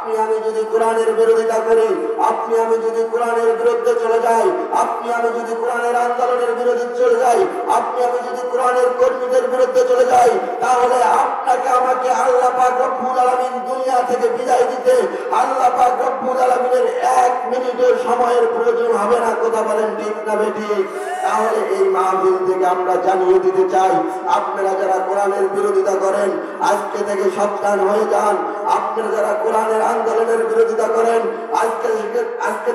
আপনি আমি যদি কোরআনের বিরোধিতা করি, আপনি আমি যদি কোরআনের বিরুদ্ধে চলে যাই, আপনি আমি যদি কোরআনের আন্দোলনের বিরুদ্ধে চলে যাই, আপনি আমি যদি কোরআনের কর্মীদের বিরুদ্ধে চলে যাই, তাহলে আপনাকে আমাকে আল্লাহ পাক রব্বুল আলামিন দুনিয়া থেকে বিদায় দিতে আল্লাহ পাক রব্বুল আলামিনের 1 মিনিটের সময়ের প্রয়োজন হবে না। কথা বলেন ঠিক না বেঠিক? তাহলে এই মাহফিল থেকে আমরা জানিয়ে দিতে চাই, আপনারা যারা কোরআনের বিরোধিতা করেন আজকে থেকে সাবধান হয়ে যান। আপনারা যারা কোরআনের আন্দোলনের বিরোধিতা করেন আজকে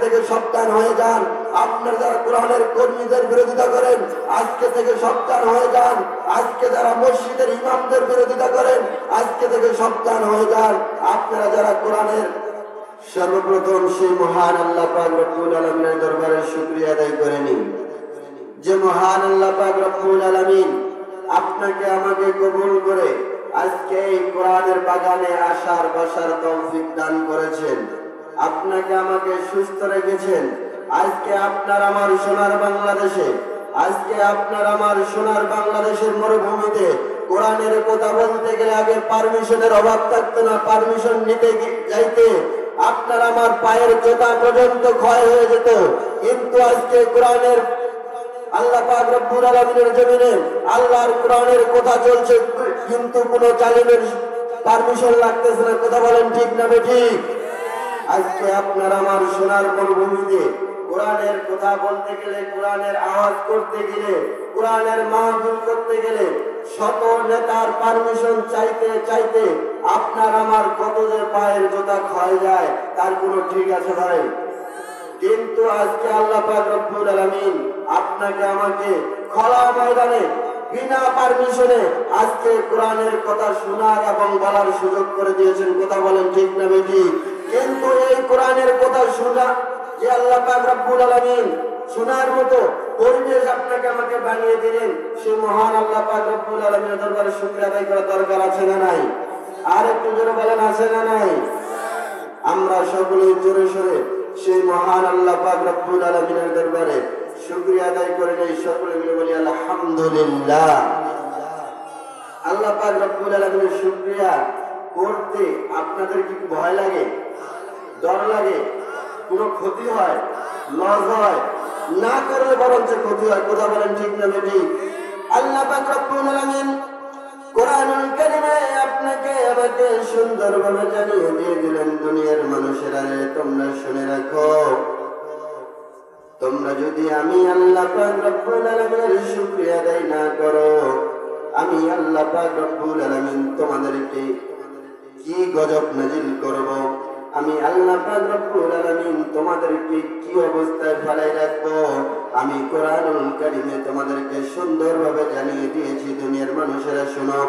থেকে সাবধান হয়ে যান। আপনারা যারা কোরআনের কর্মীদের বিরোধিতা করেন আজকে থেকে সাবধান হয়ে যান। আজকে যারা মসজিদের ইমামদের বিরোধিতা করেন আজকে থেকে সাবধান হয়ে যান। আপনারা যারা কোরআনের সর্বপ্রথম সেই মহান আল্লাহ পাক রব্বুল আলামিনের দরবারে শুকরিয়া আদায় করে নিন যে মহান আল্লাহ পাক রব্বুল আলামিন আপনাকে আমাকে কবুল করে আজকে এই কোরআনের বাগানে আসার বসার তৌফিক দান করেছেন। আপনাকে আমাকে সুস্থ রেখেছেন। আজকে আপনার আমার সোনার বাংলাদেশে, আজকে আপনার আমার সোনার বাংলাদেশের মরুভূমিতে কোরআনের কথা বলতে গেলে আগে পারমিশনের অভাব থাকতো না। পারমিশন নিতে যাইতে আপনার আমার পায়ের জোতা পর্যন্ত ক্ষয় হয়ে যেত। কিন্তু আজকে কোরআনের আল্লাহ পাক রব্বুল আলামিনের জমিনে আল্লাহর কোরআনের কথা চলছে, কিন্তু কোনো জালিমের পারমিশন লাগতেছে না। কথা বলেন ঠিক না বেঠিক? আজকে আপনার আমার সোনার মরুভূমিতে কোরআনের কথা বলতে গেলে, কোরআনের আওয়াজ করতে গেলে, কোরআনের মাহফিল করতে গেলে শত নেতার পারমিশন চাইতে চাইতে আপনার আমার কত যে পায়ের জোতা ক্ষয় যায় তার কোনো ঠিক আছে ভাই? কিন্তু আজকে আল্লাহ পাক রব্বুল আলামিন আপনাকে আমাকে খোলা ময়দানে বিনা পারমিশনে আজকে কোরআনের কথা শোনার এবং বলার সুযোগ করে দিয়েছেন। কথা বলেন ঠিক না বেঠিক? কিন্তু এই কোরআনের কথা শোনা যে আল্লাহ পাক রব্বুল আলামিন শোনার মতো পরিবেশ আপনাকে আমাকে বানিয়ে দিলেন, সেই মহান আল্লাহ পাক রব্বুল আলামিনের দরবারে শুকরিয়া আদায় করা দরকার আছে না নাই? আর একটু জোরে বলেন, আছে না নাই? আমরা সকলে জোরে সোরে সেই মহান আল্লাহ পাক রব্বুল আলামিনের দরবারে শুকরিয়া আদায় করে নেই। সকলে মিলে বলি আলহামদুলিল্লাহ। আল্লাহ পাক রব্বুল আলামিনের শুকরিয়া করতে আপনাদের কি ভয় লাগে, ডর লাগে, কোনো ক্ষতি হয়, লস হয়? না করলে বরঞ্চ ক্ষতি হয়। কথা বলেন ঠিক না বেঠিক? আল্লাহ পাক রব্বুল আলামিন কোরআনুল কারীমে আপনাকে আমাকে সুন্দরভাবে জানিয়ে দিয়ে দিলেন, দুনিয়ার মানুষেরা তোমরা শুনে রাখো, তোমরা যদি আমি আল্লাহ পাক রব্বুল আলামিনের শুকরিয়া আদায় না করো, আমি আল্লাহ পাক রব্বুল আলামিন তোমাদেরকে কি গজব নাজিল করব, আমি আল্লাহ পাক রব্বুল আলামিন তোমাদেরকে কি অবস্থায় ফেলাই রাখবো। আমি কোরআনুল কারীমে তোমাদেরকে সুন্দরভাবে জানিয়ে দিয়েছি, দুনিয়ার মানুষেরা শুনো।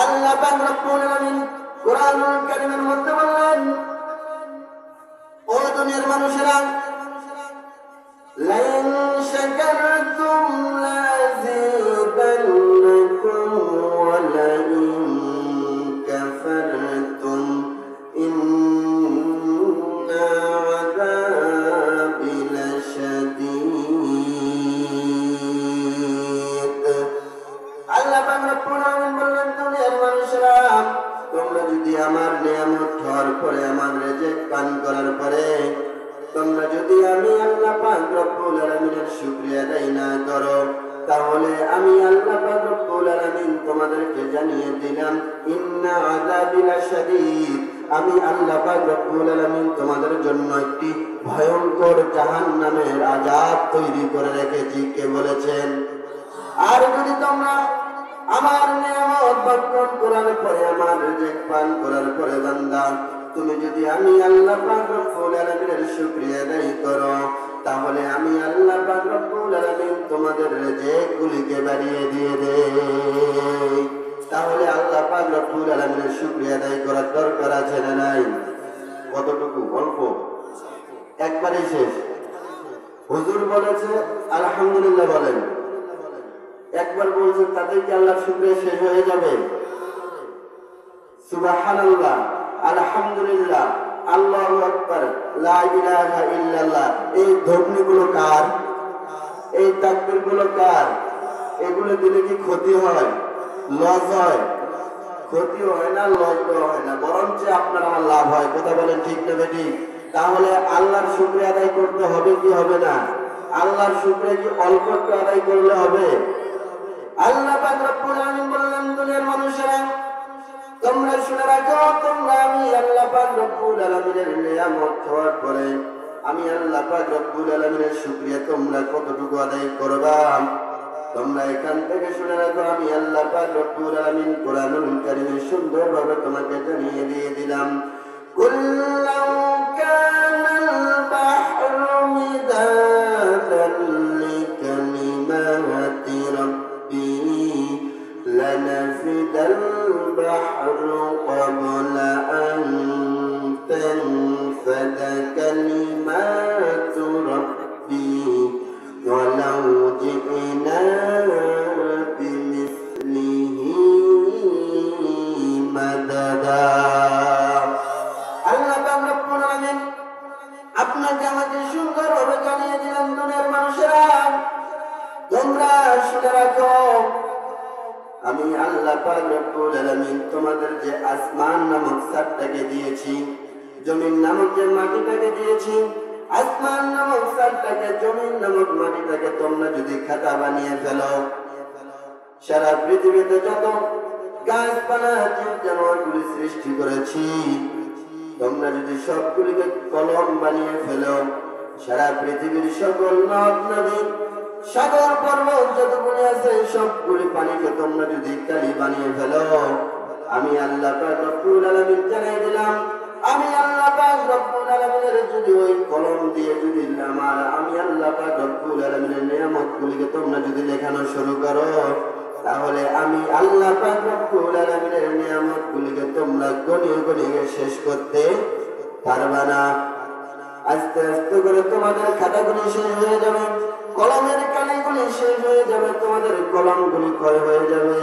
আল্লাহ পাক রব্বুল আলামিন কোরআনুল কারীমের মধ্যে বললেন, ও দুনিয়ার মানুষেরা, লাইন শাকারতুম লাযিদান্নাকুম ওয়া লাইন কাফারতুম ইন্না আযাবি লাশাদীদ। আল্লাহ পাক রব্বুল আলামিন বললেন, দুনিয়ার মানুষেরা, তোমরা যদি আমার নিয়ামত হওয়ার পরে, আমার রিজিক পান করার পরে তোমরা যদি আমি আল্লাহ পাক রব্বুল আলামিনের শুকরিয়া আদায় না করো, তাহলে আমি আল্লাহ পাক রব্বুল আলামিন তোমাদেরকে জানিয়ে দিলাম, ইন্না আযাবি লাশাদীদ, আমি আল্লাহ পাক রব্বুল আলামিন তোমাদের জন্য একটি ভয়ঙ্কর জাহান্নামের আযাব তৈরি করে রেখেছি। কে বলেছেন? আর যদি তোমরা আমার নিয়ামত ভক্ষণ করার পরে, আমার রিজিক পান করার পরে বান্দা, তুমি যদি আমি আল্লাহ পাক রব্বুল আলামিনের শুকরিয়া আদায় করো, তাহলে আমি আল্লাহ পাক রব্বুল আলামিন তোমাদের রিজিকগুলিকে বাড়িয়ে দিয়ে দেই। তাহলে আল্লাহ পাক রব্বুল আলামিনের শুকরিয়া আদায় করার দরকার আছে না নাই? কতটুকু? অল্প, একবারে শেষ। হুজুর বলেছে আলহামদুলিল্লাহ বলেন, একবার বলছেন তাতে কি আল্লাহর শুকরিয়া শেষ হয়ে যাবে? সুবহানাল্লাহ, আলহামদুলিল্লাহ, আল্লাহু আকবার, লা ইলাহা ইল্লাল্লাহ, এই ধ্বনিগুলো কার? এই তাকবীরগুলো কার? এগুলো দিলে কি ক্ষতি হয়, লস হয়? ক্ষতিও হয় না, লসও হয় না, বরঞ্চ আপনার আমার লাভ হয়। কথা বলেন ঠিক না বেঠিক? তাহলে আল্লাহর শুকরিয়া আদায় করতে হবে কি হবে না? আল্লাহর শুকরিয়া কি অল্প একটু আদায় করলে হবে? আল্লাহ পাক রব্বুল আলামিন বললেন, দুনিয়ার মানুষেরা তোমরা শুনে রাখো, তোমরা আমি আল্লাহ পাক রব্বুল আলামিনের নিয়ামত খাওয়ার পরে আমি আল্লাহ পাক রব্বুল আলামিনের শুকরিয়া তোমরা কতটুকু আদায় করবা। তোমরা এখান থেকে শুনে রাখো, আমি আল্লাহ পাক রব্বুল আলামিন কোরআনুল কারীমে সুন্দরভাবে তোমাকে জানিয়ে দিয়ে দিলাম। কুল্লাউ কানাল বাহরু মিদাদান লিকালিমাতি রাব্বি লানাফিদাল বাহরু ক্বাবলা আন তানফাদা কালিমাতু রাব্বি ওয়ালাউ জি'না বিমিসলিহি মাদাদা। আল্লাহ পাক রব্বুল আলামিন আপনাকে আমাকে সুন্দরভাবে জানিয়ে দিলেন, দুনিয়ার মানুষেরা তোমরা শুনে রাখো, আমি আল্লাহ পাক রব্বুল আলামিন তোমাদের যে আসমান নামক ছাদটাকে দিয়েছি, জমিন নামক যে মাটিটাকে দিয়েছি, আসমান নামক ছাদটাকে, জমিন নামক মাটিটাকে তোমরা যদি খাতা বানিয়ে ফেলো, সারা পৃথিবীতে যত গাছপালা জীব জানোয়ারগুলি সৃষ্টি করেছি তোমরা যদি সবগুলিকে কলম বানিয়ে ফেলো, সারা পৃথিবীর সকল নদ নদী সাগর পর্বত যতগুলি আছে সবগুলি পানিকে তোমরা যদি কালি বানিয়ে ফেলো, আমি আল্লাহ পাক রব্বুল আলামিন জানিয়ে দিলাম, আমি আল্লাহ পাক রব্বুল আলামিনের যদি ওই কলম দিয়ে যদি আমি আল্লাহ পাক রব্বুল আলামিনের নিয়ামতগুলিকে তোমরা যদি লেখানো শুরু করো, তাহলে আমি আল্লাহ পাক রব্বুল আলামিনের নিয়ামতগুলিকে তোমরা গণিয়ে গণিয়ে শেষ করতে পারবে না। আস্তে আস্তে করে তোমাদের খাতাগুলি শেষ হয়ে যাবে, কলমের কালিগুলি শেষ হয়ে যাবে, তোমাদের কলমগুলি ক্ষয় হয়ে যাবে,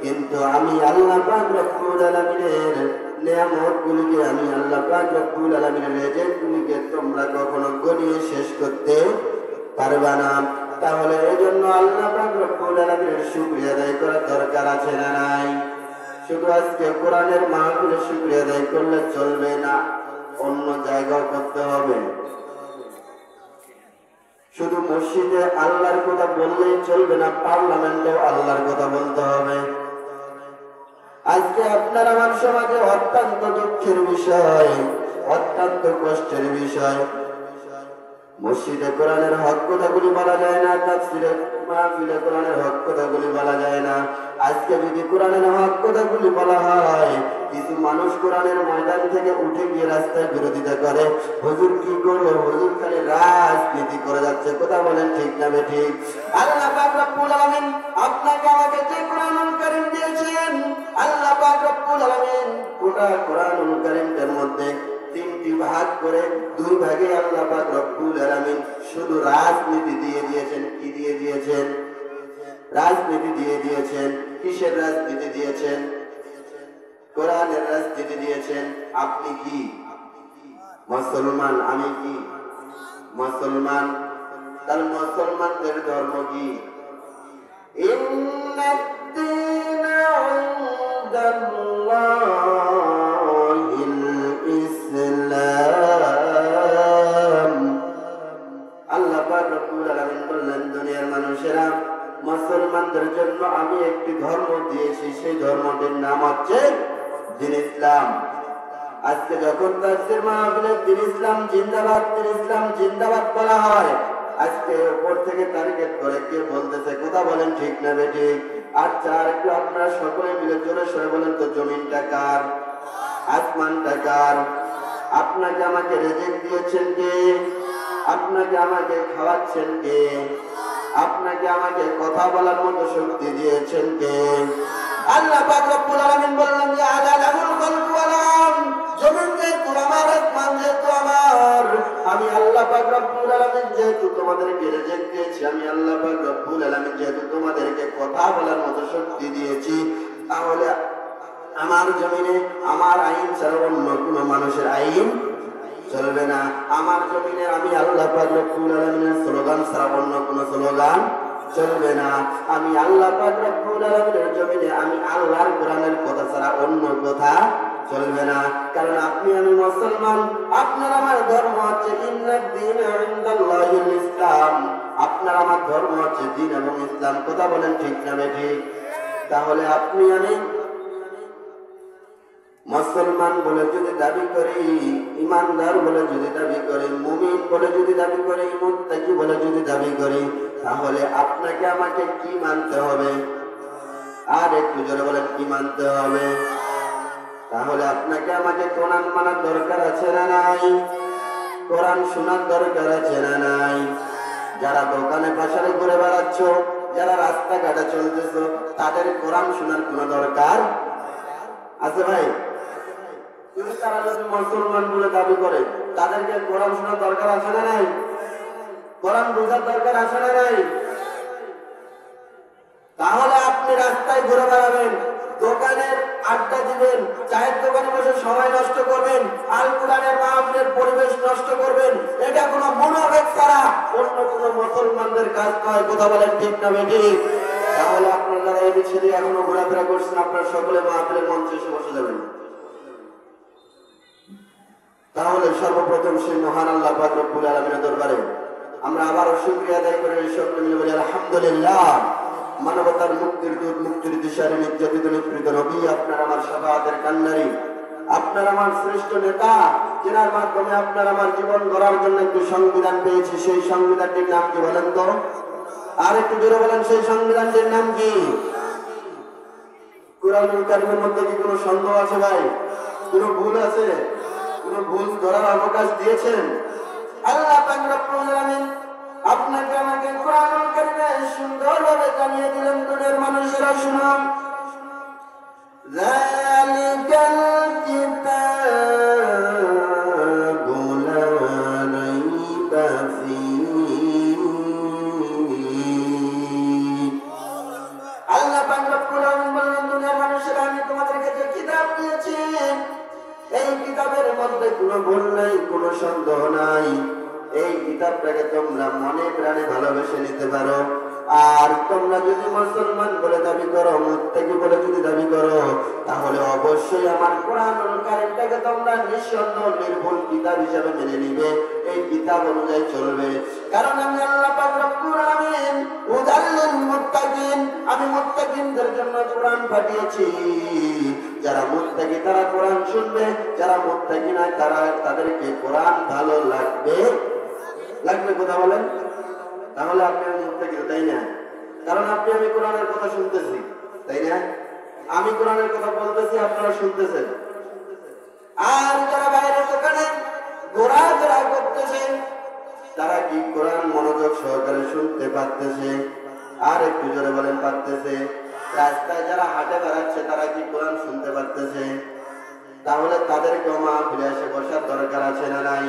কিন্তু আমি আল্লাহ পাক রব্বুল আলামিনের নিয়ামতগুলিকে, আমি আল্লাহ পাক রব্বুল আলামিনের রিজিকগুলিকে তোমরা কখনো গণিয়ে শেষ করতে পারবে না। তাহলে এজন্য আল্লাহ পাক রব্বুল আলামিনের শুকরিয়া আদায় করার দরকার আছে না নাই? শুধু আজকে কোরআনের মাহফিলে শুকরিয়া আদায় করলে চলবে না, অন্য জায়গাও করতে হবে। শুধু মসজিদে আল্লাহর কথা বললেই চলবে না, পার্লামেন্টেও আল্লাহর কথা বলতে হবে। আজকে আপনার আমার সমাজে অত্যন্ত দুঃখের বিষয়, অত্যন্ত কষ্টের বিষয়, মসজিদে কোরআনের হক কথাগুলি বলা যায় না, তাফসীরে মাহফিলে কোরআনের হক কথাগুলি বলা যায় না। আজকে যদি কোরআনের হক কথাগুলি বলা হয়, কিছু মানুষ কোরআনের ময়দান থেকে উঠে গিয়ে রাস্তায় বিরোধিতা করে। হুজুর কি করলো? হুজুর খালি রাজনীতি করে যাচ্ছে। কথা বলেন ঠিক না বেঠিক? আল্লাহ পাক রব্বুল আলামিন আপনাকে আমাকে যে কোরআনুল কারীম দিয়েছেন, আল্লাহ পাক রব্বুল আলামিন গোটা কোরআনুল কারীমের মধ্যে তিনটি ভাগ করে দুই ভাগে আল্লাহ পাক রব্বুল আলামিন শুধু রাজনীতি দিয়ে দিয়েছেন। কি দিয়ে দিয়েছেন? রাজনীতি দিয়ে দিয়েছেন। কিসের রাজনীতি দিয়েছেন? কোরআনের রাজনীতি দিয়েছেন। আপনি কি মুসলমান? আমি কি মুসলমান? তার মুসলমানদের ধর্ম কি? ইন্নাদ-দীনা ইনদাল্লাহিল ইসলাম। আল্লাহ পাক রব্বুল আলামিন বললেন, দুনিয়ার মানুষেরা মুসলমানদের জন্য আমি একটি ধর্ম দিয়েছি, সেই ধর্মটির নাম হচ্ছে দ্বীন ইসলাম। আজকে যখন তাফসীর মাহফিলে দ্বীন ইসলাম জিন্দাবাদ, দ্বীন ইসলাম জিন্দাবাদ বলা হয়, আজকে উপর থেকে টার্গেট করে কে বলতেছে? কথা বলেন ঠিক না বেঠিক? আচ্ছা, আর একটু আপনারা সকলে মিলে জোরে সরে বলেন তো, জমিনটা কার? আসমানটা কার? আপনাকে আমাকে রিজিক দিয়েছেন কে? আপনাকে আমাকে খাওয়াচ্ছেন কে? আপনাকে আমাকে কথা বলার মতো শক্তি দিয়েছেন কে? আল্লাহ পাক রব্বুল আলামিন বললেন যে আলালাহুল খালকু ওয়াল আমর, জমিন যেহেতু আমার, আসমান যেহেতু আমার, আমি আল্লাহ পাক রব্বুল আলামিন যেহেতু তোমাদেরকে রিজিক দিয়েছি, আমি আল্লাহ পাক রব্বুল আলামিন যেহেতু তোমাদেরকে কথা বলার মতো শক্তি দিয়েছি, তাহলে আমার জমিনে আমার আইন ছাড়া অন্য কোনো মানুষের আইন চলবে না। আমার জমিনে আমি আল্লাহ পাক রব্বুল আলামিনের স্লোগান ছাড়া অন্য কোনো স্লোগান চলবে না। আমি আল্লাহ পাক রব্বুল আলামিনের জমিনে আমি আল্লাহর কোরআনের কথা ছাড়া অন্য কথা চলবে না। কারণ আপনি আমি মুসলমান, আপনার আমার ধর্ম হচ্ছে ইন্নাদ-দীনা ইনদাল্লাহিল ইসলাম। আপনার আমার ধর্ম হচ্ছে দ্বীন এবং ইসলাম। কথা বলেন ঠিক না ঠিক? তাহলে আপনি আমি মুসলমান বলে যদি দাবি করি, ইমানদার বলে যদি দাবি করি, মুমিন বলে যদি দাবি করি, মুত্তাকি বলে যদি দাবি করি, তাহলে আপনাকে আমাকে কি মানতে হবে? আর একটু জোরে বলেন, কি মানতে হবে? তাহলে আপনাকে আমাকে কোরআন মানার দরকার আছে না নাই? কোরআন শোনার দরকার আছে না নাই? যারা দোকানে পাশারে ঘুরে বেড়াচ্ছ, যারা রাস্তাঘাটে চলতেছ, তাদের কোরআন শোনার কোন দরকার আছে ভাই? কিন্তু তারা যদি মুসলমান বলে দাবি করে, তাদেরকে কোরআন শোনার দরকার আছে না নাই? কোরআন বোঝার দরকার আছে না নাই? তাহলে আপনি রাস্তায় ঘুরে বেড়াবেন, দোকানে আড্ডা দিবেন, চায়ের দোকানে বসে সময় নষ্ট করবেন, আল কোরআনের মাহফিলের পরিবেশ নষ্ট করবেন, এটা কোনো মুনাফিক ছাড়া অন্য কোনো মুসলমানদের কাজ নয়। কথা বলেন ঠিক না ঠিক? তাহলে আপনারা যারা এই ছেলে এখনো ঘোরাফেরা করছেন, আপনারা সকলে মাহফিলের মঞ্চে এসে বসে যাবেন। তাহলে সর্বপ্রথম সেই মহান আল্লাহ পাক রব্বুল আলামিনের দরবারে আমরা আবারও শুকরিয়া আদায় করে সকলে মিলে বলি আলহামদুলিল্লাহ। মানবতার মুক্তির দূত, মুক্তির দিশারি, নির্যাতিত নিপীড়িত নবী, আপনার আমার শাফাআতের কান্ডারি, আপনার আমার শ্রেষ্ঠ নেতা, যার মাধ্যমে আপনার আমার জীবন গড়ার জন্য একটি সংবিধান পেয়েছি। সেই সংবিধানটির নাম কি বলেন তো? আর একটু জোরে বলেন, সেই সংবিধানটির নাম কি? কুরআনুল কারীমের মধ্যে কি কোনো সন্দেহ আছে ভাই? কোনো ভুল আছে? কোনো ভুল ধরার অবকাশ দিয়েছেন? আল্লাহ পাক রব্বুল আলামিন আপনাকে আমাকে কুরআনুল কারীমে সুন্দরভাবে জানিয়ে দিলেন, দুনিয়ার মানুষেরা শুনো, যালিকাল কিতাবু লা রাইবা ফীহি। আল্লাহ পাক রব্বুল আলামিন বলেন, দুনিয়ার মানুষেরা আমি তোমাদেরকে যে কিতাব দিয়েছি, এই কিতাবের মধ্যে কোনো ভুল নাই, কোনো সন্দেহ নাই। এই কিতাবটাকে তোমরা মনে প্রাণে ভালোবেসে নিতে পারো। আর তোমরা যদি মুসলমান বলে দাবি করো, মুত্তাকি বলে যদি দাবি করো, তাহলে অবশ্যই আমার কুরআনুল কারীমটাকে তোমরা নিঃসন্দেহ নির্ভুল কিতাব হিসেবে মেনে নিবে, এই কিতাব অনুযায়ী চলবে। কারণ আমি আল্লাহ পাক রব্বুল আলামিন হুদাল্লিল মুত্তাকিন, আমি মুত্তাকিনদের জন্য কোরআন পাঠিয়েছি। যারা মুত্তাকি তারা কোরআন শুনবে, যারা মুত্তাকি না তারা তাদেরকে কোরআন ভালো লাগবে। কথা বলেন? তাহলে আপনি আমি মুত্তাকি, তাই না? কারণ আপনি আমি কোরআনের কথা শুনতেছি, তাই না? আমি কোরআনের কথা বলতেছি, আপনারা শুনতেছেন। আর যারা বাইরের দোকানে ঘোরাফেরা করতেছে, তারা কি কোরআন মনোযোগ সহকারে শুনতে পারতেছে? আর একটু জোরে বলেন, পারতেছে? রাস্তায় যারা হাঁটে বেড়াচ্ছে, তারা কি কোরআন শুনতে পারতেছে? তাহলে তাদেরকে মাহফিলে এসে বসার দরকার আছে না নাই?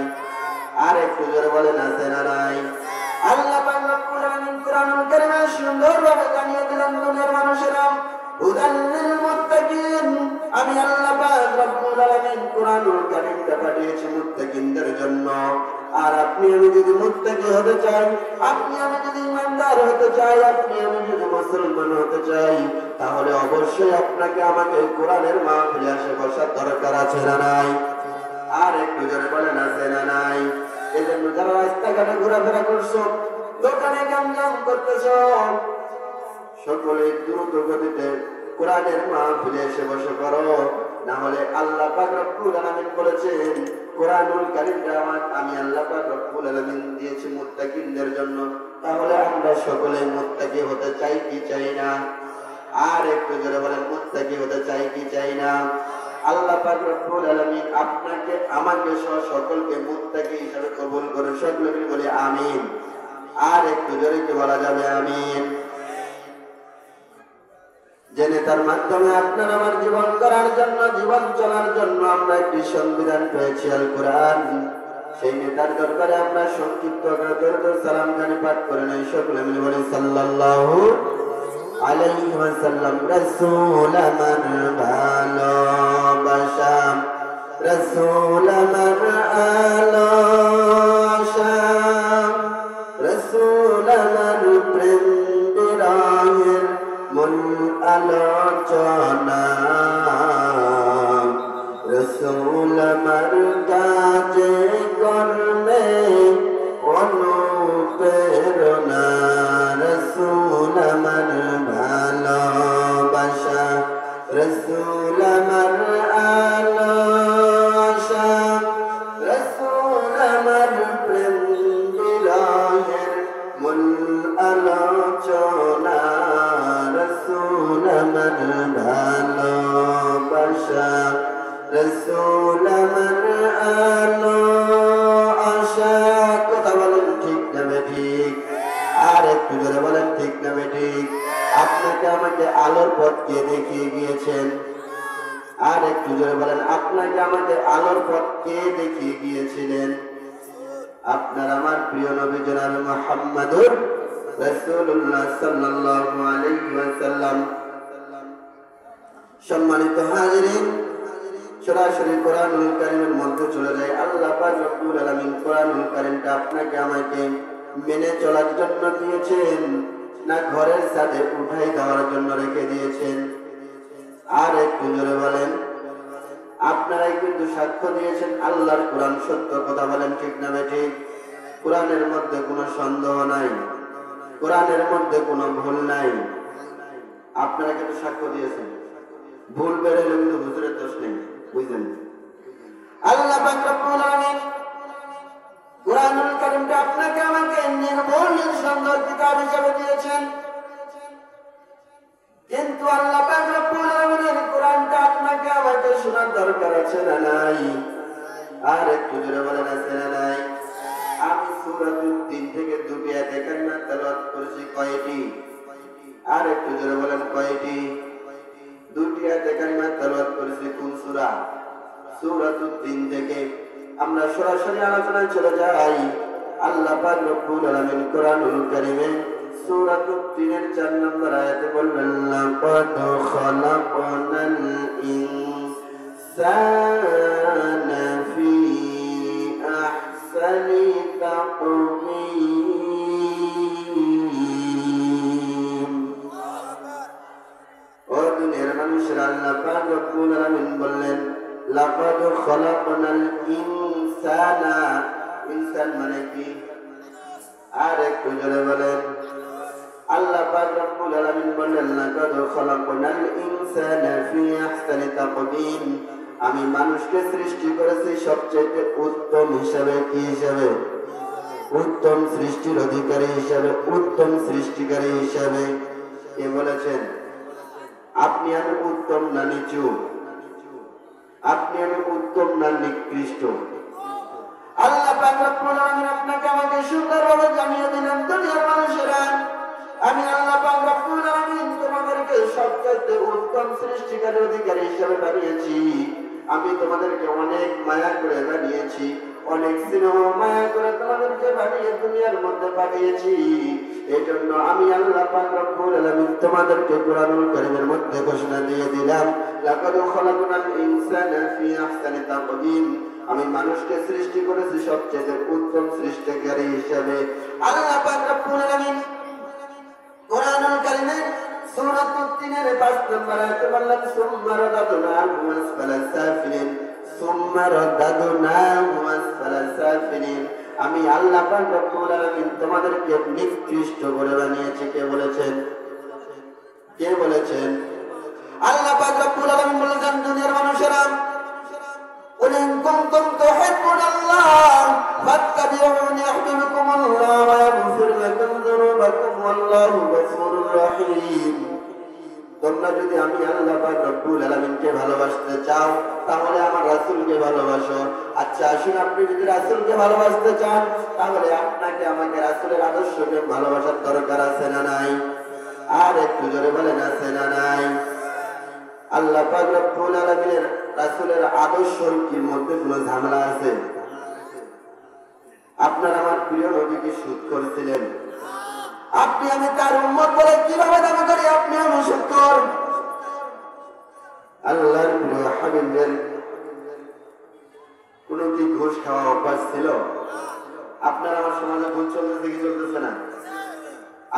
আর একটু জোরে বলেন, আছে না নাই? আল্লাহ পাক রব্বুল আলামিন কুরআনুল কারীমে সুন্দরভাবে জানিয়ে দিলেন, দুনিয়ার মানুষেরা হুদাল্লিল মুত্তাকিন, আমি আল্লাহ পাক রব্বুল আলামিন কুরআনুল কারীমটা পাঠিয়েছি মুত্তাকিনদের জন্য। আর আপনি আমি যদি মুত্তাকি হতে চাই, আপনি আমি যদি ইমানদার হতে চাই, আপনি আমি যদি মুসলমান হতে চাই, তাহলে অবশ্যই আপনাকে আমাকে কোরআনের মাহফিলে এসে বসার দরকার আছে না নাই? আর একটু জোরে বলেন, আছে না নাই? এই জন্য যারা রাস্তাঘাটে ঘোরাফেরা করছো, দোকানে গামজাম করতেছো, সকলে দ্রুত গতিতে কোরআনের মাহফিলে এসে বসে করো। না হলে আল্লাহ পাক রব্বুল আলামিন বলেছেন, কোরআনুল কারীমটা আমি আল্লাহ পাক রব্বুল আলামিন দিয়েছি মুত্তাকিনদের জন্য। তাহলে আমরা সকলে মুত্তাকি হতে চাই কি চাই না? আর একটু জোরে বলেন, মুত্তাকি হতে চাই কি চাই না? আল্লাহ পাক রব্বুল আলামিন আপনাকে আমাকে সহ সকলকে মুত্তাকি হিসেবে কবুল করে। সকলে মিলে বলি আমিন। আর একটু জোরে কি বলা যাবে? আমিন। যে নেতার মাধ্যমে আপনার আমার জীবন করার জন্য, জীবন চলার জন্য আমরা একটি সংবিধান পেয়েছি, আল কোরআন, সেই নেতার দরবারে আমরা সংক্ষিপ্ত সালাম গানে পাঠ করে নেই। সকলে মিলে বলি সাল্লাল্লাহু আলাইহি ওয়াসাল্লাম। রাসূল আমার ভালোবাসা, রাসূল আমার আলোচনা, রাসূল আমার প্রেম আলোর পথ কে দেখিয়ে গিয়েছেন? আর একটু জোরে বলেন, আপনাকে আমাকে আলোর পথ কে দেখিয়ে গিয়েছিলেন? আপনার আমার প্রিয় নবী জনাব মুহাম্মদুর রাসূলুল্লাহ সাল্লাল্লাহু আলাইহি ওয়াসাল্লাম। সম্মানিত হাজিরিন, সরাসরি কোরআনুল কারীমের মধ্যে চলে যায়। আল্লাহ পাক রব্বুল আলামিন কোরআনুল কারীমটা আপনাকে আমাকে মেনে চলার জন্য দিয়েছেন, না ঘরের ছাদে উঠাই দেওয়ার জন্য রেখে দিয়েছেন? আর একটু জোরে বলেন। আপনারাই কিন্তু সাক্ষ্য দিয়েছেন আল্লাহর কোরআন সত্য কথা, বলেন ঠিক না বেঠিক? কোরআনের মধ্যে কোনো সন্দেহ নাই, কোরআনের মধ্যে কোনো ভুল নাই। আপনারা কিন্তু সাক্ষ্য দিয়েছেন। ভুল বের হলে কিন্তু হুজুরের দোষ নেই, বুঝলেন? আল্লাহ পাক রব্বুল আলামিন কোরআনুল কারীমটা আপনাকে আমাকে নির্ভুল সুন্দর কিতাব হিসেবে দিয়েছেন, কিন্তু আল্লাহ পাক রব্বুল আলামিনের কোরআনটা আপনাকে আমাকে শোনার দরকার আছে না নাই? আর একটু জোরে বলেন, আছে না নাই? আমি সূরাতুল ৩ থেকে দুটি আয়াত এখানে তেলাওয়াত করেছি, কয়টি? আর একটু জোরে বলেন, কয়টি? দুটি আয়াত এখানে তেলাওয়াত করেছি। কোন সূরা? সূরাতুল ৩ থেকে। আমরা সরাসরি আলোচনায় চলে যাই। আল্লাহ পাক রব্বুল আলামিন কোরআনুল কারীমে সূরাতুল ৩ এর ৪ নম্বর আয়াতে বললেন, লাকাদ খালাকনাল ইনসানা ফি আহসানি তাকওয়িম। ও দুনিয়ার মানুষেরা, আল্লাহ পাক রব্বুল আলামিন বললেন, লাকাদ খালাকনাল ইনসানা। ইনসান মানে কি? আর একটু জোরে বলেন। আল্লাহ পাক রব্বুল আলামিন বললেন, লাকাদ খালাকনাল ইনসানা ফি আহসানি তাকওয়িম। আমি মানুষকে সৃষ্টি করেছি সবচেয়ে উত্তম হিসাবে। কি হিসাবে? উত্তম সৃষ্টির অধিকারী হিসাবে, উত্তম সৃষ্টিকারী হিসাবে। কে বলেছেন? আপনি আমি উত্তম না নিচু? আপনি আমি উত্তম না নিকৃষ্ট? আল্লাহ পাক রব্বুল আলামিন আপনাকে আমাকে সুন্দরভাবে জানিয়ে দিলেন, দুনিয়ার মানুষেরা, আমি আল্লাহ পাক রব্বুল আলামিন তোমাদেরকে সবচেয়ে উত্তম সৃষ্টিকারী অধিকারী হিসেবে বানিয়েছি। আমি তোমাদেরকে অনেক মায়া করে বানিয়েছি, অনেক স্নেহ মায়া করে তোমাদেরকে বানিয়ে দুনিয়ার মধ্যে পাঠিয়েছি। এজন্য আমি আল্লাহ পাক রব্বুল আলামিন তোমাদেরকে কোরআনুল কারীমের মধ্যে ঘোষণা দিয়ে দিলাম, লাকাদ খালাকনাল ইনসানা ফি আহসানি তাকওয়িম। আমি মানুষকে সৃষ্টি করেছি সবচেয়ে উত্তম সৃষ্টিকারী হিসেবে। আল্লাহ পাক রব্বুল আলামিন কোরআনুল কারীমে সূরাতুল ৩ এর ৫ নম্বর আয়াতে বললেন, সুম্মা রাদাদনাহু আসফালা সাফিলিন। সুম্মা রাদাদনাহু আসফালা সাফিলিন। আমি আল্লাহ পাক রব্বুল আলামিন তোমাদেরকে নিকৃষ্ট করে বানিয়েছি। কে বলেছেন? কে বলেছেন? আল্লাহ পাক রব্বুল আলামিন বলেছেন, দুনিয়ার মানুষেরা, قل إن كنتم تحبون الله فاتبعوني يحببكم الله ويغفر لكم ذنوبكم والله غفور رحيم। তোমরা যদি আমি আল্লাহ পাক রব্বুল আলামিনকে ভালোবাসতে চাও তাহলে আমার রাসূলকে ভালোবাসো। আচ্ছা আসুন, আপনি যদি রাসূলকে ভালোবাসতে চান তাহলে আপনাকে আমাকে রাসূলের আদর্শকে ভালোবাসার দরকার আছে না নাই? আর একটু জোরে বলেন, আছে না নাই? আল্লাহ পাক রব্বুল আলামিনের রাসূলের আদর্শের কি মধ্যে কোনো ঝামেলা আছে? আপনার আমার প্রিয় নবী কি সুদ করেছিলেন? আপনি আমি তার উম্মত বলে কিভাবে দাবি করি আপনি আমি সুদখোর? আল্লাহর প্রিয় হাবিবের কোন কি ঘুষ খাওয়া অভ্যাস ছিল? আপনার আমার সমাজে ঘুষ চলতেছে কি চলতেছে না?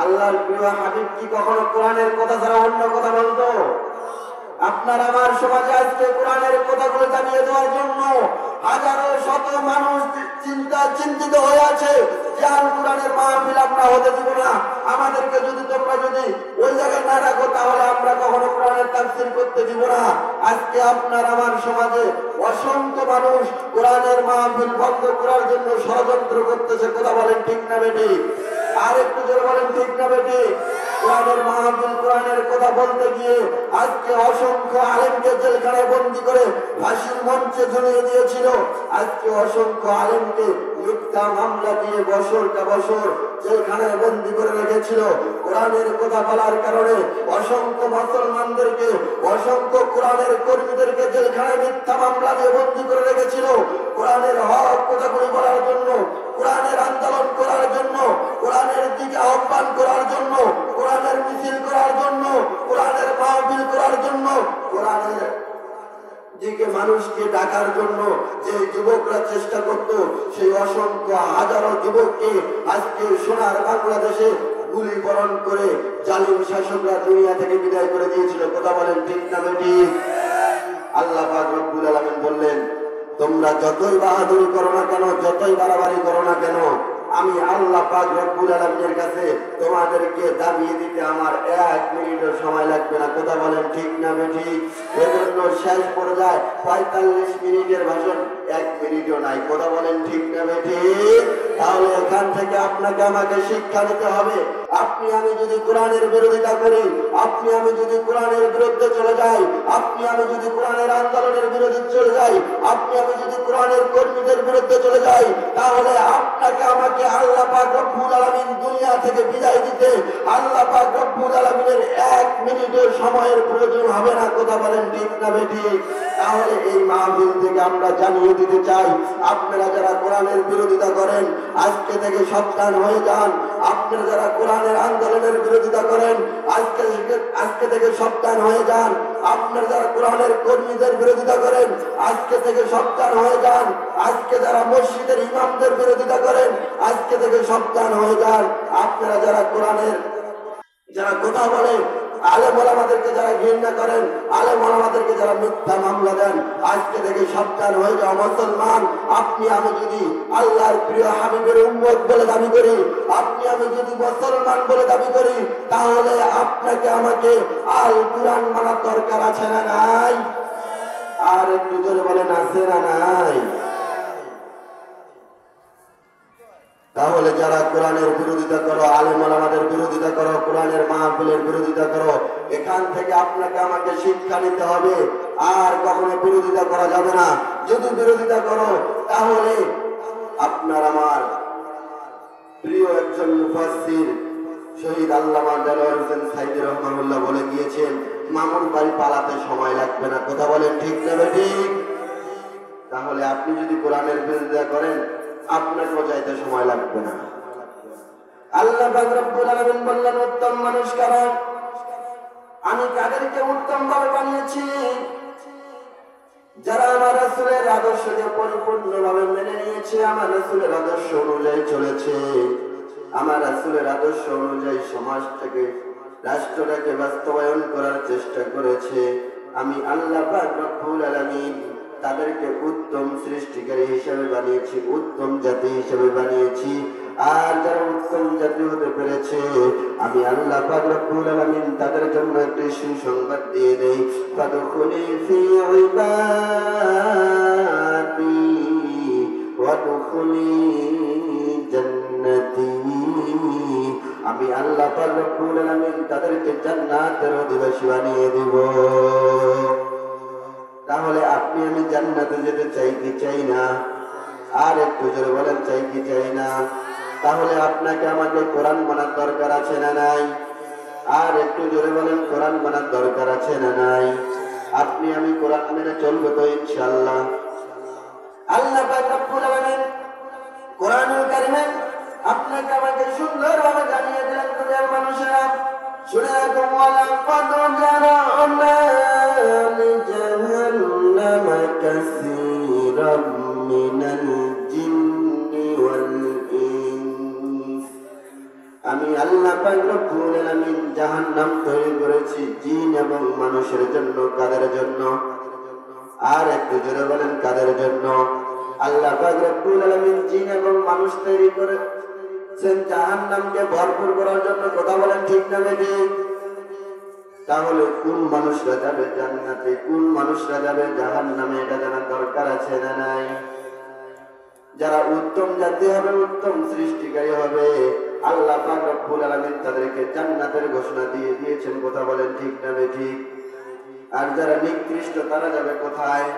আল্লাহর প্রিয় হাবিব কি কখনো কোরআনের কথা ছাড়া অন্য কথা বলতো? আপনার আমার সমাজে আজকে কোরআনের কথাগুলো জানিয়ে দেওয়ার জন্য হাজারো শত মানুষ চিন্তিত হয়ে আছে যে আল কোরআনের মাহফিল আমরা হতে দিব না। আমাদেরকে যদি তোমরা যদি ওই জায়গায় না রাখো তাহলে আমরা কখনো কোরআনের তাফসীর করতে দিব না। আজকে আপনার আমার সমাজে অসংখ্য মানুষ কোরআনের মাহফিল বন্ধ করার জন্য ষড়যন্ত্র করতেছে। কথা বলেন ঠিক না বেটি? আর একটু জোরে বলেন ঠিক না বেটি? কোরআনের মাহফিল, কোরআনের কথা বলতে গিয়ে আজকে অসংখ্য আলেমকে জেলখানায় বন্দী করে ফাঁসির মঞ্চে ঝুলিয়ে দিয়েছিল। আজকে অসংখ্য আলেমকে মিথ্যা মামলা দিয়ে বছর কা বছর জেলখানায় বন্দী করে রেখেছিল। কোরআনের কথা বলার কারণে অসংখ্য মুসলমানদেরকে, অসংখ্য কোরআনের কর্মীদেরকে জেলখানায় মিথ্যা মামলা দিয়ে বন্দী করে রেখেছিল। কোরআনের হক কথাগুলি বলার জন্য, কোরআনের আন্দোলন করার জন্য, কোরআনের দিকে আহ্বান করার জন্য, কোরআনের মিছিল করার জন্য, কোরআনের মাহফিল করার জন্য, কোরআনের দিকে মানুষকে ডাকার জন্য যে যুবকরা চেষ্টা করত, সেই অসংখ্য হাজারো যুবককে আজকে সোনার বাংলাদেশে গুলিবরণ করে জালিম শাসকরা দুনিয়া থেকে বিদায় করে দিয়েছিল। কথা বলেন ঠিক না ঠিক? আল্লাহ পাক রব্বুল আলামিন বললেন, তোমরা যতই বাহাদুরি করো না কেন, যতই বাড়াবাড়ি করো না কেন, আমি আল্লাহ পাক রব্বুল আলামিনের কাছে তোমাদেরকে দাবিয়ে দিতে আমার 1 মিনিটের সময় লাগবে না। কথা বলেন ঠিক না ঠিক? এজন্য শেষ পর্যায়ে 45 মিনিটের ভাষণ 1 মিনিটও নাই। কথা বলেন ঠিক না ঠিক? তাহলে এখান থেকে আপনাকে আমাকে শিক্ষা নিতে হবে। আপনি আমি যদি কোরআনের বিরোধিতা করি, আপনি আমি যদি কোরআনের বিরুদ্ধে চলে যাই, আপনি আমি যদি কোরআনের আন্দোলনের বিরুদ্ধে চলে যাই, আপনি আমি যদি কোরআনের কর্মীদের বিরুদ্ধে চলে যাই, তাহলে আপনাকে আমাকে আল্লাহ পাক রব্বুল আলামিন দুনিয়া থেকে বিদায় দিতে আল্লাহ পাক রব্বুল আলামিনের 1 মিনিটের সময়ের প্রয়োজন হবে না। কথা বলেন ঠিক না ঠিক? তাহলে এই মাহফিল থেকে আমরা জানিয়ে দিতে চাই, আপনারা যারা কোরআনের বিরোধিতা করেন আজকে থেকে সাবধান হয়ে যান। আপনারা যারা কোরআনের আন্দোলনের বিরোধিতা করেন আজকে থেকে সাবধান হয়ে যান। আপনারা যারা কোরআনের কর্মীদের বিরোধিতা করেন আজকে থেকে সাবধান হয়ে যান। আজকে যারা মসজিদের ইমামদের বিরোধিতা করেন আজকে থেকে সাবধান হয়ে যান। আপনারা যারা কোরআনের যারা কথা বলে, আলেম ওলামাদেরকে যারা ঘৃণা করেন, আলেম ওলামাদেরকে যারা মিথ্যা মামলা দেন, আজকে থেকে সাবধান হয়ে যাও মুসলমান। আপনি আমি যদি আল্লাহর প্রিয় হাবিবের উম্মত বলে দাবি করি, আপনি আমি যদি মুসলমান বলে দাবি করি, তাহলে আপনাকে আমাকে আল কুরআন মানার দরকার আছে না নাই? আর একটু জোরে বলেন, আছে না নাই? তাহলে যারা কোরআনের বিরোধিতা করো, আলেম ওলামাদের বিরোধিতা করো, কোরআনের মাহফিলের বিরোধিতা করো, এখান থেকে আপনাকে আমাকে শিক্ষা নিতে হবে। আর কখনো বিরোধিতা করা যাবে না। যদি বিরোধিতা করো তাহলে আপনার আমার প্রিয় একজন মুফাসসির শহীদ আল্লামা দেলোয়ার হোসেন সাইদি রহমানুল্লাহ বলে গিয়েছেন, মামুন বাড়ি পালাতে সময় লাগবে না। কথা বলেন ঠিক না ঠিক? তাহলে আপনি যদি কোরআনের বিরোধিতা করেন আপনাকেও যাইতে সময় লাগবে না। আল্লাহ পাক রব্বুল আলামিন বললেন, উত্তম মানুষ কারা? আমি কাদেরকে উত্তম ভাবে বানিয়েছি? যারা আমার রাসূলের আদর্শকে পরিপূর্ণভাবে মেনে নিয়েছে, আমার রাসূলের আদর্শ অনুযায়ী চলেছে, আমার রাসূলের আদর্শ অনুযায়ী সমাজটাকে, রাষ্ট্রটাকে বাস্তবায়ন করার চেষ্টা করেছে। আমি আল্লাহ পাক রব্বুল আলামিন তাদেরকে উত্তম সৃষ্টিকারী হিসেবে বানিয়েছি, উত্তম জাতি হিসেবে বানিয়েছি। আর যারা উত্তম জাতি হতে পেরেছে, আমি আল্লাহ পাক রব্বুল আলামিন তাদের জন্য একটি সুসংবাদ দিয়ে দেই, ফাদখুলি ফি ইবাদি ওয়াদখুলি জান্নাতি। আমি আল্লাহ পাক রব্বুল আলামিন তাদেরকে জান্নাতের অধিবাসী বানিয়ে দেব। তাহলে আপনি আমি জান্নাতে যেতে চাই কি চাই না? আর একটু জোরে বলেন, চাই কি চাই না? তাহলে আপনাকে আমাকে কোরআন মানার দরকার আছে না নাই? আর একটু জোরে বলেন, কোরআন মানার দরকার আছে না নাই? আপনি আমি কোরআন মেনে চলবো তো ইনশাআল্লাহ? আল্লাহ পাক রব্বুল আলামিন কোরআনুল কারীমে আপনাকে আমাকে সুন্দরভাবে জানিয়ে দিলেন, দুনিয়ার মানুষেরা শুনে রাখো, ওয়ালাকাদ জারা'না লিজাহান্নামা কাসীরাম মিনাল জিন্নি ওয়াল ইনস। আমি আল্লাহ পাক রব্বুল আলামিন জাহান্নাম তৈরি করেছি জিন এবং মানুষের জন্য। কাদের জন্য? আর একটু জোরে বলেন, কাদের জন্য? আল্লাহ পাক রব্বুল আলামিন জিন এবং মানুষ তৈরি করেছেন জাহান্নামকে ভরপুর করার জন্য। কথা বলেন ঠিক না ঠিক? তাহলে কোন মানুষরা যাবে জান্নাতে, কোন মানুষরা যাবে জাহান্নামে, এটা জানার দরকার আছে না নাই? যারা উত্তম জাতি হবে, উত্তম সৃষ্টিকারী হবে, আল্লাহ পাক রব্বুল আলামিন তাদেরকে জান্নাতের ঘোষণা দিয়ে দিয়েছেন। কথা বলেন ঠিক না বেঠিক? আর যারা নিকৃষ্ট তারা যাবে কোথায়?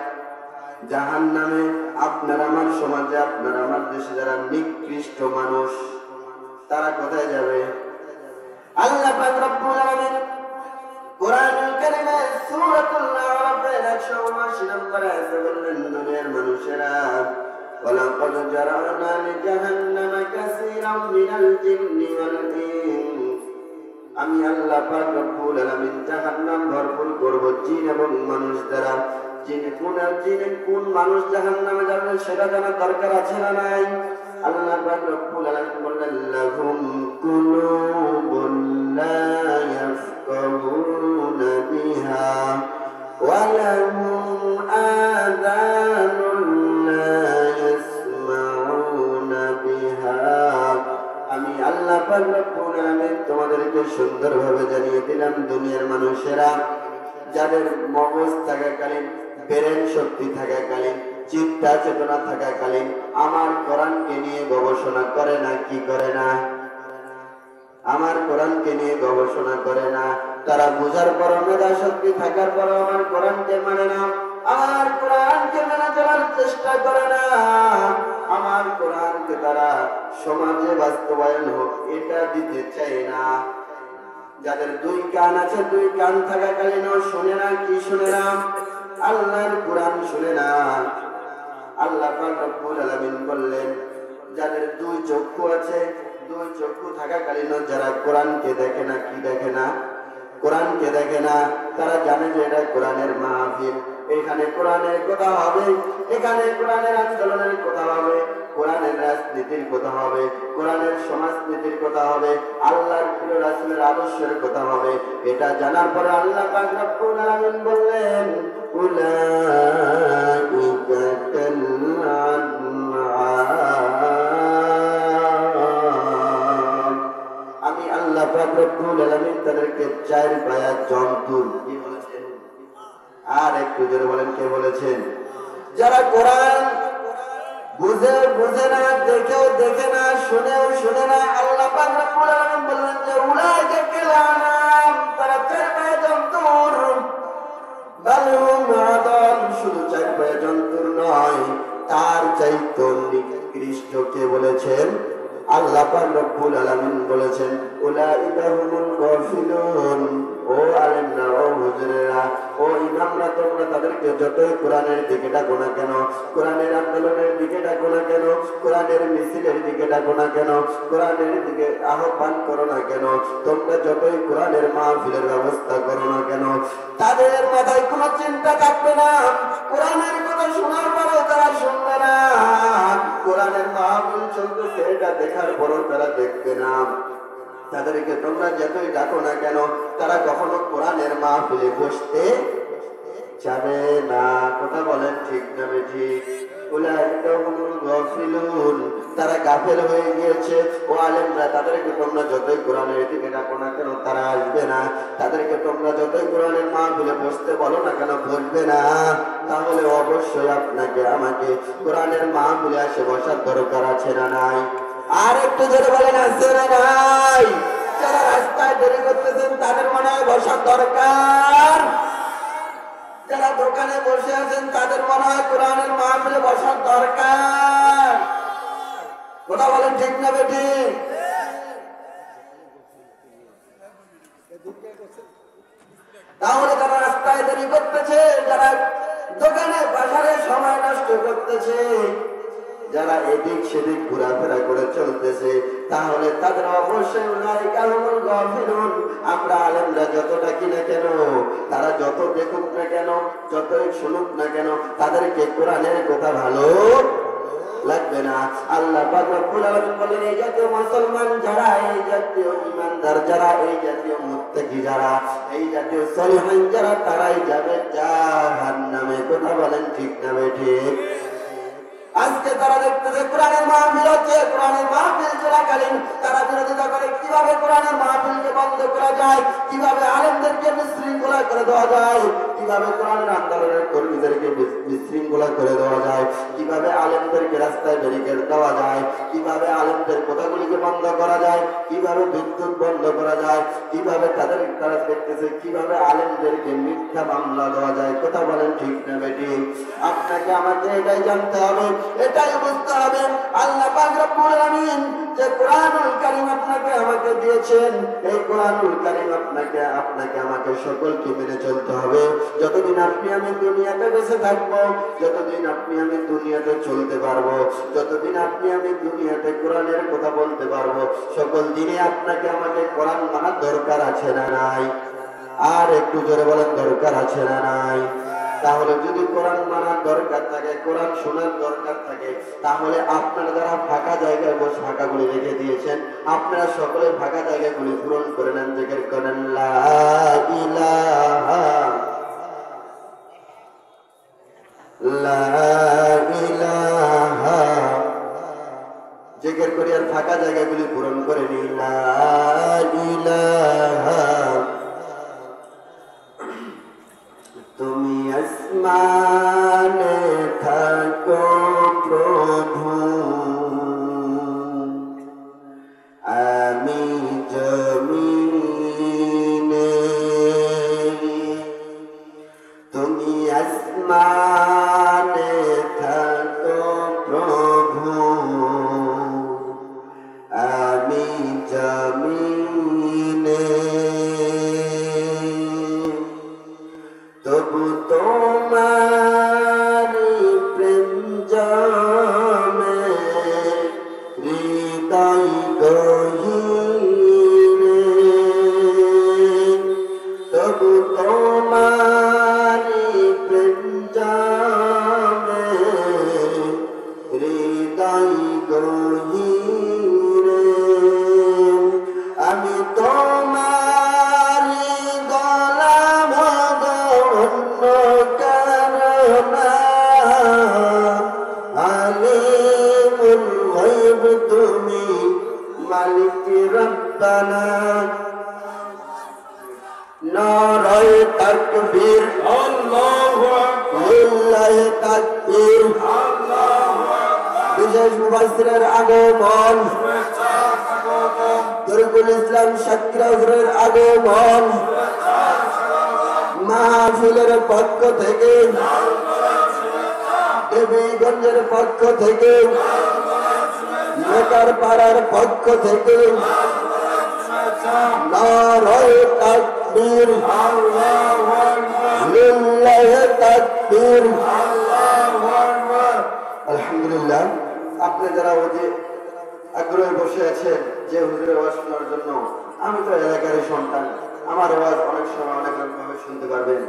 জাহান্নামে। আপনার আমার সমাজে, আপনার আমার দেশে যারা নিকৃষ্ট মানুষ তারা কোথায় যাবে? আল্লাহ পাক রব্বুল আলামিন কোরআনুল কারীমে সূরাতুল আরাফের 179 নম্বরে আয়াতে বললেন, দুনিয়ার মানুষেরা ওয়ালাকাদ জারানা লিজাহান্নামা কাসীরাম মিনাল জিন্নি ওয়াল ইনস, আমি আল্লাহ পাক রব্বুল আলামিন জাহান্নাম ভরপুর করব জিন এবং মানুষ দ্বারা। কোন মানুষ জাহান্নামে যাবে সেটা জানার দরকার আছে না নাই? আল্লাহ পাক রব্বুল আলামিন বললেন, লাহুম কুলুবুন লা ইয়াফকাহুনা বিহা ওয়া লাহুম আযানুন লা ইয়াসমাউনা বিহা। আমি আল্লাহ পাক রব্বুল আলামিন তোমাদেরকে সুন্দরভাবে জানিয়ে দিলাম, দুনিয়ার মানুষেরা যাদের মগজ থাকাকালীন, ব্রেন শক্তি থাকাকালীন, চিন্তা চেতনা থাকাকালীন আমার কোরআনকে নিয়ে গবেষণা করে না, কি করে না? আমার কোরআনকে নিয়ে গবেষণা করে না। তারা বোঝার পর, মেধা শক্তি থাকার পর আমার কোরআনকে মানে না, আমার কোরআনকে মেনে চলার চেষ্টা করে না, আমার কোরআনকে তারা সমাজে বাস্তবায়ন হোক এটা দিতে চায় না। যাদের দুই কান আছে, দুই কান থাকাকালীনও শুনে না, কি শুনে না? আল্লাহর কোরআন শুনে না। আল্লাহ পাক রব্বুল আলামিন বললেন, যাদের দুই চক্ষু আছে, দুই চক্ষু থাকাকালীনও যারা কোরআনকে দেখে না, কি দেখে না? কোরআনকে দেখে না। তারা জানে যে এটা কোরআনের মাহফিল, এখানে কোরআনের কথা হবে, এখানে কোরআনের আন্দোলনের কথা হবে, কোরআনের রাজনীতির কথা হবে, কোরআনের সমাজনীতির কথা হবে, আল্লাহর প্রিয় রাসূলের আদর্শের কথা হবে। এটা জানার পরে আল্লাহ পাক রব্বুল আলামিন বললেন, উলাইকা কাল আনআম, আমি আল্লাহ পাক রব্বুল আলামিন তাদেরকে চার পায়া জন্তু, কি বলেছেন? আর একটু জোরে বলেন, কে বলেছেন? যারা কোরআন বুঝে না, দেখেও দেখে না, শুনেও শুনে না, আল্লাহ পাক রব্বুল আলামিন বললেন যে উলাইকা কাল আনআম, তারা চার পায়া জন্তুর। বাল হুম আদাল, শুধু চার পায়া জন্তুর নয়, তার চাইতে নিকৃষ্ট। কে বলেছেন? আল্লাহ পাক রব্বুল আলামিন বলেছেন, উলাইকা হুমুল গাফিলুন। ও আলেমরা, ও হুজুরেরা, ও ইমামরা, তোমরা তাদেরকে যতই কোরআনের দিকে ডাকো না কেন, কোরআনের আন্দোলনের দিকে ডাকো না কেন, কোরআনের মিছিলের দিকে ডাকো না কেন, কোরআনের দিকে আহ্বান করো না কেন, তোমরা যতই কোরআনের মাহফিলের ব্যবস্থা করো না কেন, তাদের মাথায় কোনো চিন্তা থাকবে না। কোরআনের কথা শোনার পরেও তারা শুনবে না, কোরআনের মাহফিল চলতেছে এটা দেখার পরও তারা দেখবে না। তাদেরকে তোমরা যতই ডাকো না কেন, তারা কখনো কোরআনের মাহফিলে বসতে যাবে না। কথা বলেন ঠিক না বেঠিক? উলাইকা হুমুল গাফিলুন, তারা গাফেল হয়ে গিয়েছে। ও আলেমরা, তাদেরকে তোমরা যতই কোরআনের দিকে ডাকো না কেন তারা আসবে না, তাদেরকে তোমরা যতই কোরআনের মাহফিলে বসতে বলো না কেন বসবে না। তাহলে অবশ্যই আপনাকে আমাকে কোরআনের মাহফিলে এসে বসার দরকার আছে না নাই? আর একটু জোরে বলেন, আছে না নাই? যারা রাস্তায় দেরি করতেছেন তাদের মনে হয় বসার দরকার, যারা দোকানে বসে আছেন তাদের মনে হয় কোরআনের মাহফিলে বসার দরকার। কথা বলেন ঠিক না বেঠিক? তাহলে যারা রাস্তায় দেরি করতেছে, যারা দোকানে বাজারে সময় নষ্ট করতেছে, যারা এদিক সেদিক ঘোরাফেরা করে চলতেছে, তাহলে তাদের অবশ্যই উলাইকা হুমুল গাফিলুন। আমরা আলেমরা যতটা কিনা কেন, তারা যত দেখুক না কেন, যতই শুনুক না কেন, তাদেরকে কোরআনের কথা ভালো লাগবে না। আল্লাহ পাক রব্বুল আলামিন বলেন, এই জাতীয় মুসলমান যারা, এই জাতীয় ঈমানদার যারা, এই জাতীয় মুত্তাকি যারা, এই জাতীয় সলিহিন যারা, তারাই যাবে জাহান্নামে। কথা বলেন ঠিক না বেঠিক? আজকে তারা দেখতেছে কোরআনের মাহফিল হচ্ছে, কোরআনের মাহফিল চলাকালীন তারা বিরোধিতা করে কিভাবে কোরআনের মাহফিলকে বন্ধ করা যায়, কিভাবে আলেমদেরকে বিশৃঙ্খলা করে দেওয়া যায়, কিভাবে কিভাবে কোরআনের আন্দোলনের কর্মীদেরকে বিশৃঙ্খলা করে দেওয়া যায়, কিভাবে আলেমদেরকে রাস্তায় ব্যারিকেড দেওয়া যায়, কিভাবে আলেমদের কথাগুলিকে বন্ধ করা যায়, কিভাবে বিদ্যুৎ বন্ধ করা যায়, কিভাবে তারা দেখতেছে কিভাবে আলেমদেরকে মিথ্যা মামলা দেওয়া যায়। কথা বলেন ঠিক না বেটি? আপনাকে আমাকে এটাই জানতে হবে, এটাই বুঝতে হবে। আল্লাহ পাক রব্বুল আলামিন যে কোরআনুল কারীম আপনাকে আমাকে দিয়েছেন, এই কোরআনুল কারীম আপনাকে আমাকে সকলকে মেনে চলতে হবে। যতদিন আপনি আমি দুনিয়াতে বেঁচে থাকবো, যতদিন আপনি আমি দুনিয়াতে চলতে পারবো, যতদিন আপনি আমি দুনিয়াতে কোরআনের কথা বলতে পারবো, সকল দিনে আপনাকে আমাকে কোরআন মানার দরকার আছে না নাই? আর একটু জোরে বলেন, দরকার আছে না নাই? তাহলে যদি কোরআন মানার দরকার থাকে, কোরআন শোনার দরকার থাকে, তাহলে আপনারা যারা ফাঁকা জায়গায় বসে ফাঁকাগুলি রেখে দিয়েছেন, আপনারা সকলে ফাঁকা জায়গাগুলি পূরণ করে নেন, জিকির করেন লা ইলাহা লা ইলাহা, জিকির করি আর ফাঁকা জায়গাগুলি পূরণ করে নিন লা ইলাহা। তুমি আসমানে থাকো প্রভু, আমি জমিনে। তুমি আসমানে থাকো প্রভু, আমি জমিনে। তবু তোমারি প্রেম জমে হৃদয় গহীরে, তবু তোমারি প্রেম জমে হৃদয় গহীরে। আমি তোমারি গোলাম গণ্য করনা, আলিমুল গায়ব তুমি মালিক রব্বানা। নারায়ে তাকবীর, আল্লাহু আকবার, লিল্লাহি তাকবীর, আল্লাহু আকবার। বিশেষ মুফাসসিরের আগমন, দরুল ইসলাম শাকির হুজুরের আগমন, মাহফিলের পক্ষ থেকে, দেবীগঞ্জের পক্ষ থেকে, নেতার পাড়ার পক্ষ থেকে নারায়ে তাকবীর, আল্লাহু আকবার, লিল্লাহি তাকবীর, আল্লাহু আকবার। আলহামদুলিল্লাহ। আপনি যারা ওই আগ্রহে বসে আছেন যে হুজুরের ওয়াজ শোনার জন্য, আমি তো এলাকারই সন্তান, আমার ওয়াজ অনেক সময় অনেক রকমভাবে শুনতে পারবেন।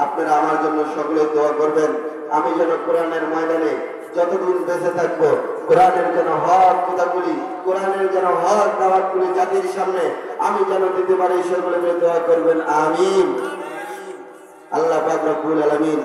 আপনারা আমার জন্য সকলে দোয়া করবেন, আমি যেন কোরআনের ময়দানে যতদিন বেঁচে থাকবো, কোরআনের যেন হক কথাগুলি, কোরআনের যেন হক দাওয়াতগুলি জাতির সামনে আমি যেন দিতে পারি, সকলে মিলে দোয়া করবেন, আমিন। আল্লাহ পাক রব্বুল আলামিন